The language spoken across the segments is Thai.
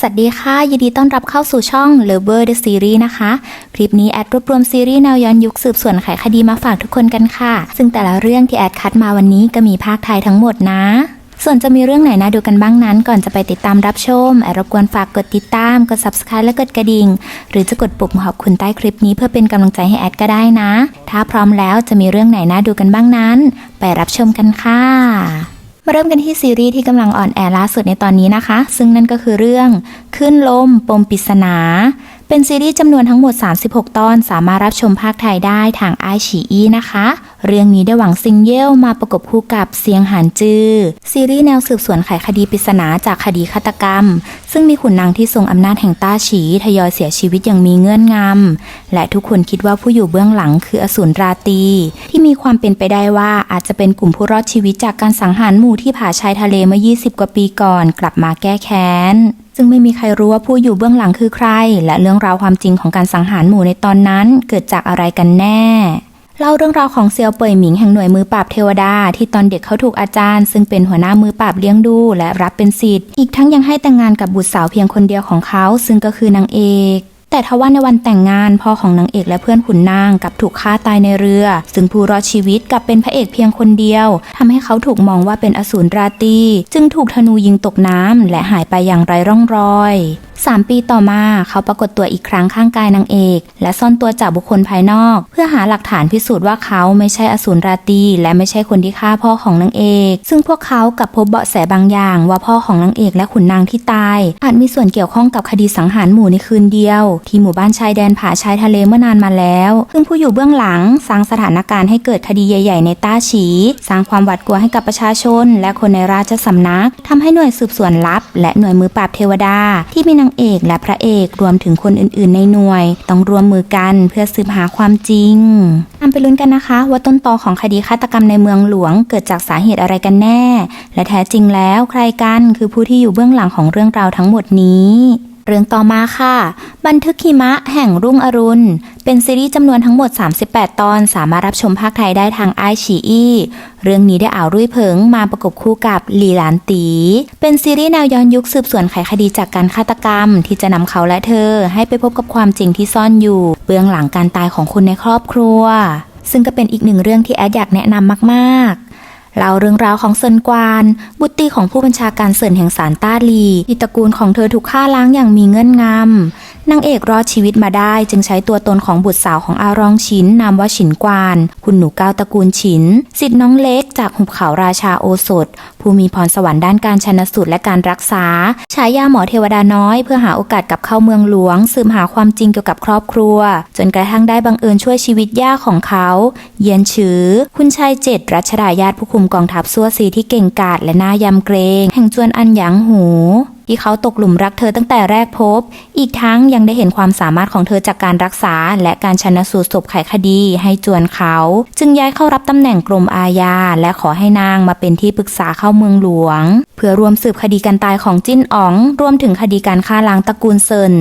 สวัสดีค่ะยินดีต้อนรับเข้าสู่ช่อง Lover the Series นะคะคลิปนี้แอดรวบรวมซีรีส์แนวย้อนยุคสืบสวนไขคดีมาฝากทุกคนกันค่ะซึ่งแต่ละเรื่องที่แอดคัดมาวันนี้ก็มีภาคไทยทั้งหมดนะส่วนจะมีเรื่องไหนน่าดูกันบ้างนั้นก่อนจะไปติดตามรับชมแอดรบกวนฝากกดติดตามกด Subscribe และกดกระดิ่งหรือจะกดปุ่มขอบคุณใต้คลิปนี้เพื่อเป็นกำลังใจให้แอดก็ได้นะถ้าพร้อมแล้วจะมีเรื่องไหนน่าดูกันบ้างนั้นไปรับชมกันค่ะมาเริ่มกันที่ซีรีส์ที่กำลังออนแอร์ล่าสุดในตอนนี้นะคะซึ่งนั่นก็คือเรื่องคลื่นลมปมปริศนาเป็นซีรีส์จำนวนทั้งหมด36ตอนสามารถรับชมภาคไทยได้ทางไอฉีอีนะคะเรื่องนี้ได้หวังซิงเย่ลมาประกบคู่กับเซียงหานจือซีรีส์แนวสืบสวนไขคดีปริศนาจากคดีฆาตกรรมซึ่งมีขุนนางที่ทรงอำนาจแห่งต้าฉีทยอยเสียชีวิตอย่างมีเงื่อนงำและทุกคนคิดว่าผู้อยู่เบื้องหลังคืออสูรราตรีที่มีความเป็นไปได้ว่าอาจจะเป็นกลุ่มผู้รอดชีวิตจากการสังหารหมู่ที่ผาชายทะเลเมื่อ20 กว่าปีก่อนกลับมาแก้แค้นซึ่งไม่มีใครรู้ว่าผู้อยู่เบื้องหลังคือใครและเรื่องราวความจริงของการสังหารหมู่ในตอนนั้นเกิดจากอะไรกันแน่เล่าเรื่องราวของเซียวเป่ยหมิงแห่งหน่วยมือปราบเทวดาที่ตอนเด็กเขาถูกอาจารย์ซึ่งเป็นหัวหน้ามือปราบเลี้ยงดูและรับเป็นศิษย์อีกทั้งยังให้แต่งงานกับบุตรสาวเพียงคนเดียวของเขาซึ่งก็คือนางเอกแต่ทว่าในวันแต่งงานพ่อของนางเอกและเพื่อนขุนนางกลับถูกฆ่าตายในเรือซึ่งผู้รอดชีวิตกลับเป็นพระเอกเพียงคนเดียวทำให้เขาถูกมองว่าเป็นอสูรราตรีจึงถูกธนูยิงตกน้ำและหายไปอย่างไร้ร่องรอย3 ปีต่อมาเขาปรากฏตัวอีกครั้งข้างกายนางเอกและซ่อนตัวจากบุคคลภายนอกเพื่อหาหลักฐานพิสูจน์ว่าเขาไม่ใช่อสูรราตรีและไม่ใช่คนที่ฆ่าพ่อของนางเอกซึ่งพวกเขากลับพบเบาะแสบางอย่างว่าพ่อของนางเอกและขุนนางที่ตายอาจมีส่วนเกี่ยวข้องกับคดีสังหารหมู่ในคืนเดียวที่หมู่บ้านชายแดนผาชายทะเลเมื่อนานมาแล้วซึ่งผู้อยู่เบื้องหลังสร้างสถานการณ์ให้เกิดคดีใหญ่ๆในต้าฉีสร้างความหวาดกลัวให้กับประชาชนและคนในราชสำนักทำให้หน่วยสืบสวนลับและหน่วยมือปราบเทวดาที่มีนางเอกและพระเอกรวมถึงคนอื่นๆในหน่วยต้องร่วมมือกันเพื่อสืบหาความจริงนำไปลุ้นกันนะคะว่าต้นตอของคดีฆาตกรรมในเมืองหลวงเกิดจากสาเหตุอะไรกันแน่และแท้จริงแล้วใครกันคือผู้ที่อยู่เบื้องหลังของเรื่องราวทั้งหมดนี้เรื่องต่อมาค่ะบันทึกหิมะแห่งรุ่งอรุณเป็นซีรีส์จำนวนทั้งหมด38ตอนสามารถรับชมภาคไทยได้ทางไอฉีอีเรื่องนี้ได้อ่าวรุ่ยเผิงมาประกบคู่กับหลี่หลานตีเป็นซีรีส์แนวย้อนยุคสืบสวนไขคดีจากการฆาตกรรมที่จะนำเขาและเธอให้ไปพบกับความจริงที่ซ่อนอยู่เบื้องหลังการตายของคนในครอบครัวซึ่งก็เป็นอีกหนึ่งเรื่องที่แอดอยากแนะนำมากๆเล่าเรื่องราวของเซินกวานบุตรีของผู้บัญชาการเซินแห่งศาลต้าลีที่ตระกูลของเธอถูกฆ่าล้างอย่างมีเงื่อนงำนางเอกรอดชีวิตมาได้จึงใช้ตัวตนของบุตรสาวของอารองฉินนามว่าฉินกวานคุณหนูก้าวตระกูลฉินศิษย์น้องเล็กจากหุบเขาราชาโอสถผู้มีพรสวรรค์ด้านการชันสูตรและการรักษาฉายาหมอเทวดาน้อยเพื่อหาโอกาสกลับเข้าเมืองหลวงสืบหาความจริงเกี่ยวกับครอบครัวจนกระทั่งได้บังเอิญช่วยชีวิตย่าของเขาเยียนฉือคุณชาย7รัชดาญาติผู้คุมกองทัพซัวซีที่เก่งกาจและน่ายำเกรงแห่งจวนอันหยางหูที่เขาตกหลุมรักเธอตั้งแต่แรกพบอีกทั้งยังได้เห็นความสามารถของเธอจากการรักษาและการชันสูตรศพไขคดีให้จวนเขาจึงย้ายเข้ารับตำแหน่งกรมอาญาและขอให้นางมาเป็นที่ปรึกษาเข้าเมืองหลวงเพื่อรวมสืบคดีการตายของจิ้นอ๋องรวมถึงคดีการฆ่าล้างตระกูลเซิน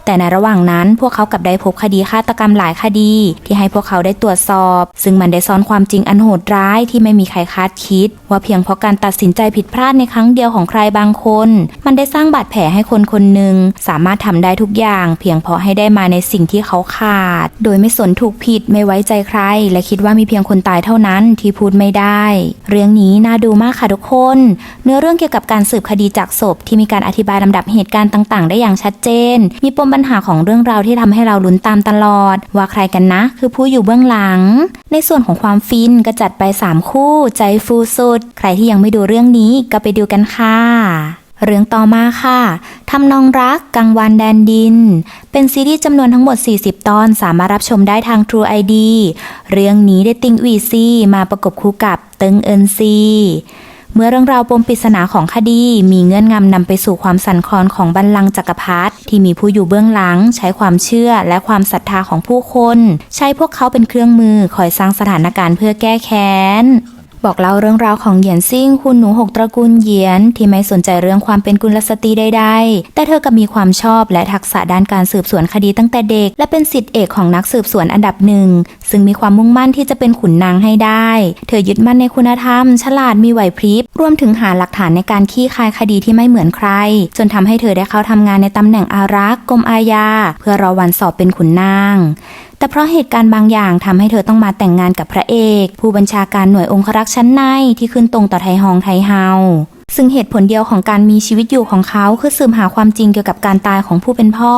แต่ในระหว่างนั้นพวกเขากลับได้พบคดีฆาตกรรมหลายคดีที่ให้พวกเขาได้ตรวจสอบซึ่งมันได้ซ่อนความจริงอันโหดร้ายที่ไม่มีใครคาดคิดว่าเพียงเพราะการตัดสินใจผิดพลาดในครั้งเดียวของใครบางคนมันได้สร้างบาดแผลให้คนคนหนึ่งสามารถทำได้ทุกอย่างเพียงเพราะให้ได้มาในสิ่งที่เขาขาดโดยไม่สนถูกผิดไม่ไว้ใจใครและคิดว่ามีเพียงคนตายเท่านั้นที่พูดไม่ได้เรื่องนี้น่าดูมากค่ะทุกคนเนื้อเรื่องเกี่ยวกับการสืบคดีจากศพที่มีการอธิบายลำดับเหตุการณ์ต่างๆได้อย่างชัดเจนมีปมปัญหาของเรื่องราวที่ทำให้เราลุ้นตามตลอดว่าใครกันนะคือผู้อยู่เบื้องหลังในส่วนของความฟินก็จัดไป3คู่ใจฟูสุดใครที่ยังไม่ดูเรื่องนี้ก็ไปดูกันค่ะเรื่องต่อมาค่ะทำนองรักกังวานแดนดินเป็นซีรีส์จำนวนทั้งหมด40ตอนสามารถรับชมได้ทาง True ID เรื่องนี้ได้ติงวีซีมาประกบคู่กับเติงเอินซีเมื่อเรื่องราวปมปริศนาของคดีมีเงื่อนงำนำไปสู่ความสั่นคลอนของบัลลังก์จักรพรรดิที่มีผู้อยู่เบื้องหลังใช้ความเชื่อและความศรัทธาของผู้คนใช้พวกเขาเป็นเครื่องมือคอยสร้างสถานการณ์เพื่อแก้แค้น บอกเล่าเรื่องราวของเหยียนซิ่งคุณหนู6ตระกูลเหยียนที่ไม่สนใจเรื่องความเป็นกุลสตรีใดๆแต่เธอก็มีความชอบและทักษะด้านการสืบสวนคดีตั้งแต่เด็กและเป็นศิษย์เอกของนักสืบสวนอันดับหนึ่ง ซึ่งมีความมุ่งมั่นที่จะเป็นขุนนางให้ได้เธอยึดมั่นในคุณธรรมฉลาดมีไหวพริบรวมถึงหาหลักฐานในการคลี่คลายคดีที่ไม่เหมือนใครจนทำให้เธอได้เข้าทำงานในตำแหน่งอารักษ์กรมอาญาเพื่อรอวันสอบเป็นขุนนางแต่เพราะเหตุการณ์บางอย่างทำให้เธอต้องมาแต่งงานกับพระเอกผู้บัญชาการหน่วยองครักษ์ชั้นในที่ขึ้นตรงต่อไทฮองไทเฮาซึ่งเหตุผลเดียวของการมีชีวิตอยู่ของเขาคือสืบหาความจริงเกี่ยวกับการตายของผู้เป็นพ่อ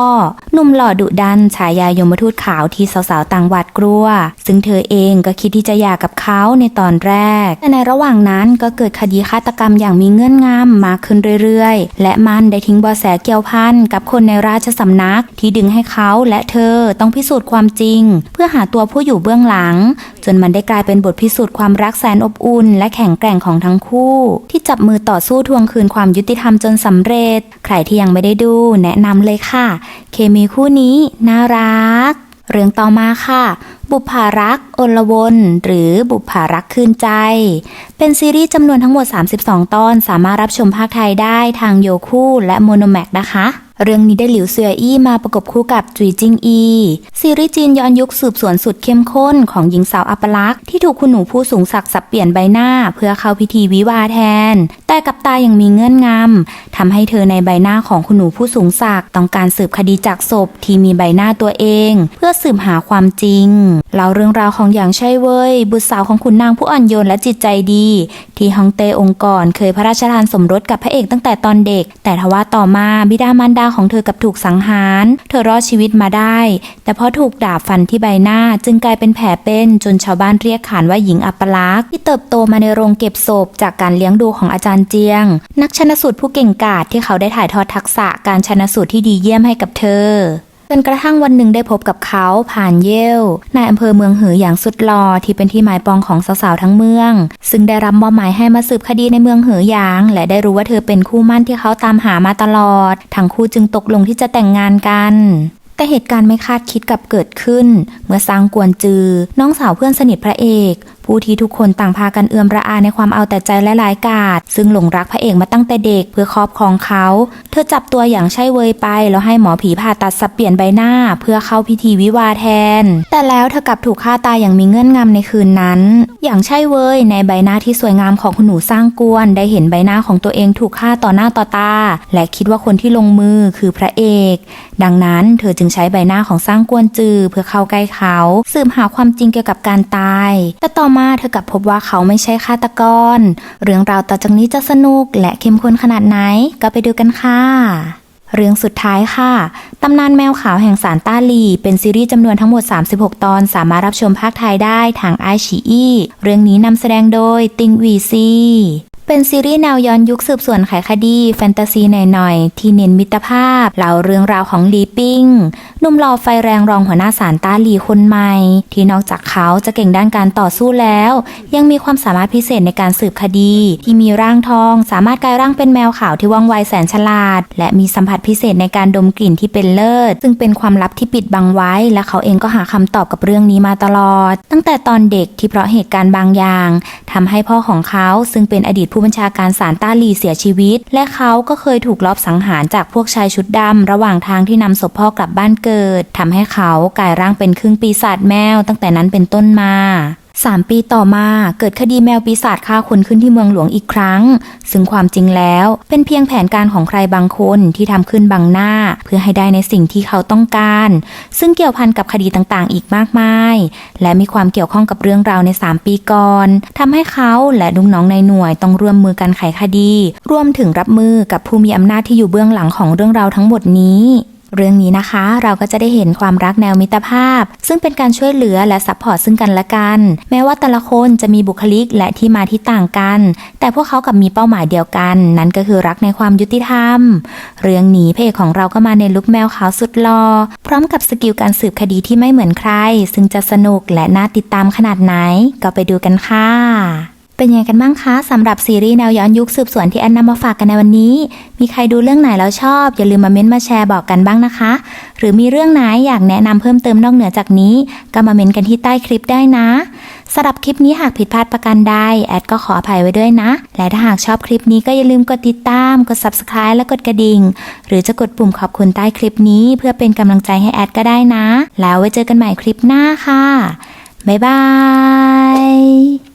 หนุ่มหล่อดุดันฉายายมทูตขาวที่สาวๆต่างหวาดกลัวซึ่งเธอเองก็คิดที่จะหย่ากับเขาในตอนแรกแต่ในระหว่างนั้นก็เกิดคดีฆาตกรรมอย่างมีเงื่อนงำมากขึ้นเรื่อยๆและมันได้ทิ้งเบาะแสเกี่ยวพันกับคนในราชสำนักที่ดึงให้เขาและเธอต้องพิสูจน์ความจริงเพื่อหาตัวผู้อยู่เบื้องหลังจนมันได้กลายเป็นบทพิสูจน์ความรักแสนอบอุ่นและแข็งแกร่งของทั้งคู่ที่จับมือต่อสู้ทวงคืนความยุติธรรมจนสำเร็จใครที่ยังไม่ได้ดูแนะนำเลยค่ะเคมีคู่นี้น่ารักเรื่องต่อมาค่ะบุปผารักอลวนหรือบุปผารักคืนใจเป็นซีรีส์จำนวนทั้งหมด32ตอนสามารถรับชมภาคไทยได้ทางโยคูและโมโนแม็กนะคะเรื่องนี้ได้หลิวเซียอี้มาประกบคู่กับจุยจิงอีซีรีส์จีนย้อนยุคสืบสวนสุดเข้มข้นของหญิงสาวอัปลักษณ์ที่ถูกคุณหนูผู้สูงศักดิ์สับเปลี่ยนใบหน้าเพื่อเข้าพิธีวิวาห์แทนแต่กับตายังมีเงื่อนงำทำให้เธอในใบหน้าของคุณหนูผู้สูงศักดิ์ต้องการสืบคดีจากศพที่มีใบหน้าตัวเองเพื่อสืบหาความจริงเล่าเรื่องราวของหยางไช่เว่ยบุตรสาวของขุนนางผู้อ่อนโยนและจิตใจดีที่ฮองเต้องค์กรเคยพระราชทานสมรสกับพระเอกตั้งแต่ตอนเด็กแต่ทว่าต่อมาบิดามารดาของเธอกับถูกสังหารเธอรอดชีวิตมาได้แต่เพราะถูกดาบฟันที่ใบหน้าจึงกลายเป็นแผลเป็นจนชาวบ้านเรียกขานว่าหญิงอัปลักษณ์ที่เติบโตมาในโรงเก็บศพจากการเลี้ยงดูของอาจารย์เจียงนักชันสูตรผู้เก่งกาจที่เขาได้ถ่ายทอดทักษะการชันสูตรที่ดีเยี่ยมให้กับเธอจนกระทั่งวันหนึ่งได้พบกับเขาผ่านเย่วนายอำเภอเมืองเหออย่างสุดหล่อที่เป็นที่หมายปองของสาวๆทั้งเมืองซึ่งได้รับมอบหมายให้มาสืบคดีในเมืองเหอหยางและได้รู้ว่าเธอเป็นคู่หมั่นที่เขาตามหามาตลอดทั้งคู่จึงตกลงที่จะแต่งงานกันแต่เหตุการณ์ไม่คาดคิดกับเกิดขึ้นเมื่อซางกวนจือน้องสาวเพื่อนสนิทพระเอกผู้ที่ทุกคนต่างพากันเอื้อมระอาในความเอาแต่ใจและร้ายกาจซึ่งหลงรักพระเอกมาตั้งแต่เด็กเพื่อครอบครองเขาเธอจับตัวอย่างไช่เว่ยไปแล้วให้หมอผีผ่าตัดสับเปลี่ยนใบหน้าเพื่อเข้าพิธีวิวาห์แทนแต่แล้วเธอกลับถูกฆ่าตายอย่างมีเงื่อนงำในคืนนั้นอย่างไช่เว่ยในใบหน้าที่สวยงามของคุณหนูสร้างกวนได้เห็นใบหน้าของตัวเองถูกฆ่าต่อหน้าต่อตาและคิดว่าคนที่ลงมือคือพระเอกดังนั้นเธอจึงใช้ใบหน้าของสร้างกวนจือเพื่อเข้าใกล้เขาสืบหาความจริงเกี่ยวกับการตายแต่ต่อมาเธอกลับพบว่าเขาไม่ใช่ฆาตกรเรื่องราวต่อจากนี้จะสนุกและเข้มข้นขนาดไหนก็ไปดูกันค่ะเรื่องสุดท้ายค่ะตำนานแมวขาวแห่งศาลต้าหลี่เป็นซีรีส์จำนวนทั้งหมด36ตอนสามารถรับชมภาคไทยได้ทางไอฉีอี้เรื่องนี้นำแสดงโดยติงหวีซีเป็นซีรีส์แนวย้อนยุคสืบสวนไขคดีแฟนตาซีหน่อยๆที่เน้นมิตรภาพเล่าเรื่องราวของหลีปิ้งหนุ่มหล่อไฟแรงรองหัวหน้าศาลต้าหลี่คนใหม่ที่นอกจากเขาจะเก่งด้านการต่อสู้แล้วยังมีความสามารถพิเศษในการสืบคดีที่มีร่างทองสามารถกลายร่างเป็นแมวขาวที่ว่องไวแสนฉลาดและมีสัมผัสพิเศษในการดมกลิ่นที่เป็นเลิศซึ่งเป็นความลับที่ปิดบังไว้และเขาเองก็หาคำตอบกับเรื่องนี้มาตลอดตั้งแต่ตอนเด็กที่เพราะเหตุการณ์บางอย่างทำให้พ่อของเขาซึ่งเป็นอดีตผู้บัญชาการศาลต้าหลี่เสียชีวิตและเขาก็เคยถูกลอบสังหารจากพวกชายชุดดำระหว่างทางที่นำศพพ่อกลับบ้านเกิดทำให้เขากลายร่างเป็นครึ่งปีศาจแมวตั้งแต่นั้นเป็นต้นมา3 ปีต่อมาเกิดคดีแมวปีศาจฆ่าคนขึ้นที่เมืองหลวงอีกครั้งซึ่งความจริงแล้วเป็นเพียงแผนการของใครบางคนที่ทำขึ้นบังหน้าเพื่อให้ได้ในสิ่งที่เขาต้องการซึ่งเกี่ยวพันกับคดีต่างๆอีกมากมายและมีความเกี่ยวข้องกับเรื่องราวใน3 ปีก่อนทำให้เขาและลูกน้องในหน่วยต้องร่วมมือกันไขคดีรวมถึงรับมือกับผู้มีอำนาจที่อยู่เบื้องหลังของเรื่องราวทั้งหมดนี้เรื่องนี้นะคะเราก็จะได้เห็นความรักแนวมิตรภาพซึ่งเป็นการช่วยเหลือและซัพพอร์ตซึ่งกันและกันแม้ว่าแต่ละคนจะมีบุคลิกและที่มาที่ต่างกันแต่พวกเขากับมีเป้าหมายเดียวกันนั่นก็คือรักในความยุติธรรมเรื่องนี้พระเอกของเราก็มาในลุคแมวขาวสุดหล่อพร้อมกับสกิลการสืบคดีที่ไม่เหมือนใครซึ่งจะสนุกและน่าติดตามขนาดไหนก็ไปดูกันค่ะเป็นยังไงกันบ้างคะสำหรับซีรีส์แนวย้อนยุคสืบสวนที่แอนนำมาฝากกันในวันนี้มีใครดูเรื่องไหนแล้วชอบอย่าลืมมาเม้นต์มาแชร์บอกกันบ้างนะคะหรือมีเรื่องไหนอยากแนะนำเพิ่มเติมนอกเหนือจากนี้ก็มาเม้นต์กันที่ใต้คลิปได้นะสำหรับคลิปนี้หากผิดพลาดประการใดแอดก็ขออภัยไว้ด้วยนะและถ้าหากชอบคลิปนี้ก็อย่าลืมกดติดตามกด Subscribe และกดกระดิ่งหรือจะกดปุ่มขอบคุณใต้คลิปนี้เพื่อเป็นกำลังใจให้แอดก็ได้นะแล้วไว้เจอกันใหม่คลิปหน้าค่ะ บ๊ายบาย